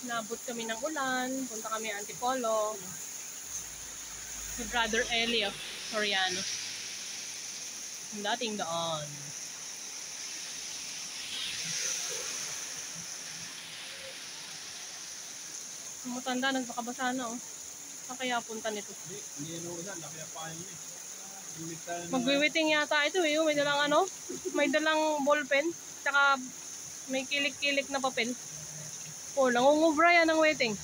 Nabot kami ng ulan. Punta kami Antipolo. Si Brother Elio Soriano. Ang dating daan. Ang matanda, nagbakabasa na, oh. Saan kaya punta nito? Hindi yan ulan, nakayapain mo eh. Magwiwiting yata ito eh. May dalang ano? May dalang ballpen. Tsaka may kilik-kilik na papel. Oh, nangungubra yan ng waiting.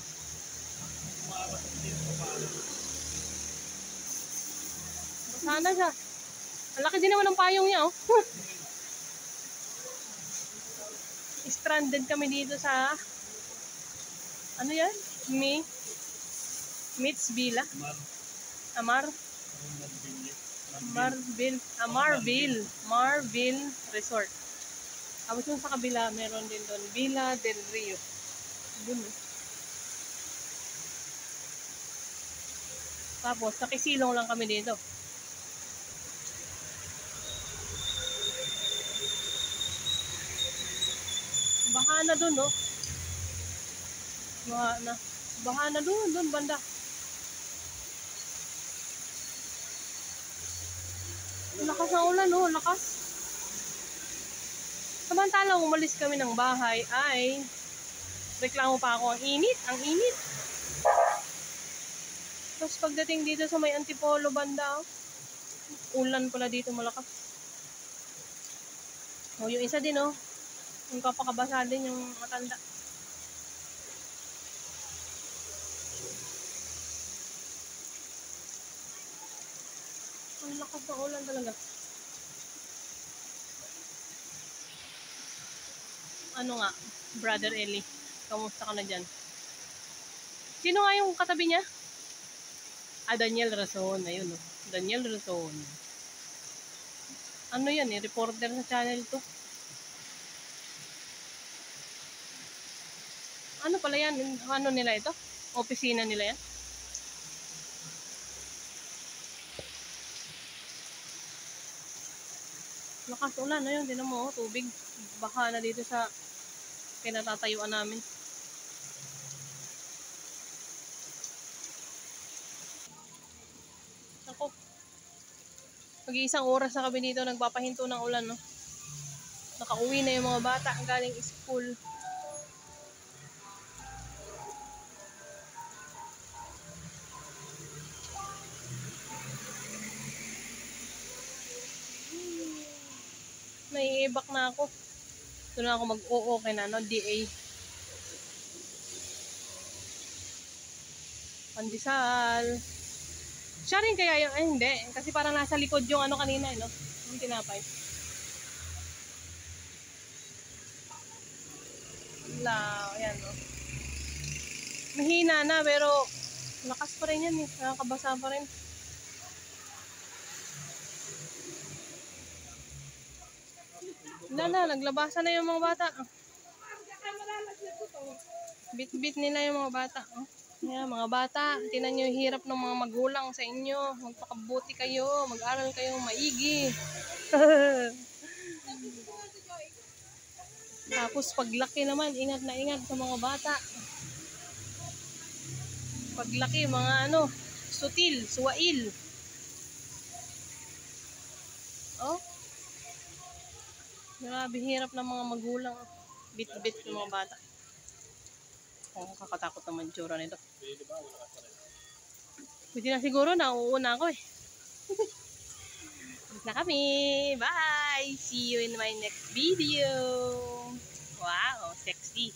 Basa na siya. Ang laki din naman ng payong niya, oh. Stranded kami dito sa ano yan? Meets Villa. Marville Resort. Tapos yung sa kabila, meron din doon Villa del Rio. Doon. Tapos nakisilong lang kami dito. Baha na doon, no? Baha na doon banda. Lakas ng ulan, no? Lakas. Samantalang umalis kami ng bahay ay reklamo pa ako, ang init. Tapos pagdating dito sa may Antipolo banda, ulan pala dito malakas. O, yung isa din, oh. Yung kapakabasa din yung matanda. Ang lakas ng ulan talaga. Ano nga, Brother Eli, kamusta ka na dyan? Sino nga yung katabi niya? Daniel Rason. Ayun, oh. Daniel Rason. Ano yan eh, reporter sa channel 2. Ano pala yan? Ano nila ito? Opisina nila yan? Lakas ulan, ayun, tinan mo, tubig. Baka na dito sa pinatatayuan namin. Ako. Pag-iisang oras na kami dito, nagpapahinto ng ulan, no? Nakauwi na yung mga bata galing school. Naiibak na ako. Ito na ako mag-oo kay DA. Pandesal. Siya rin kaya yung, hindi. Kasi parang nasa likod yung ano kanina, no? Yung tinapay. Wala, ayan, no? Mahina na, pero lakas pa rin yan, eh. Nakakabasa pa rin. Wala na, naglabasan na yung mga bata. Bit-bit nila yung mga bata. Yeah, mga bata, tinan nyo yung hirap ng mga magulang sa inyo. Magpakabuti kayo, mag-aral kayo maigi. Tapos paglaki naman, ingat na ingat sa mga bata. Paglaki, mga ano, sutil, suwail. Oh. Grabe, hirap ng mga magulang. Bit-bit ng mga bata. Oh, kakatakot naman tsura nito. Pwede na siguro, nauuna ako eh. Tapos na kami. Bye! See you in my next video. Wow, sexy.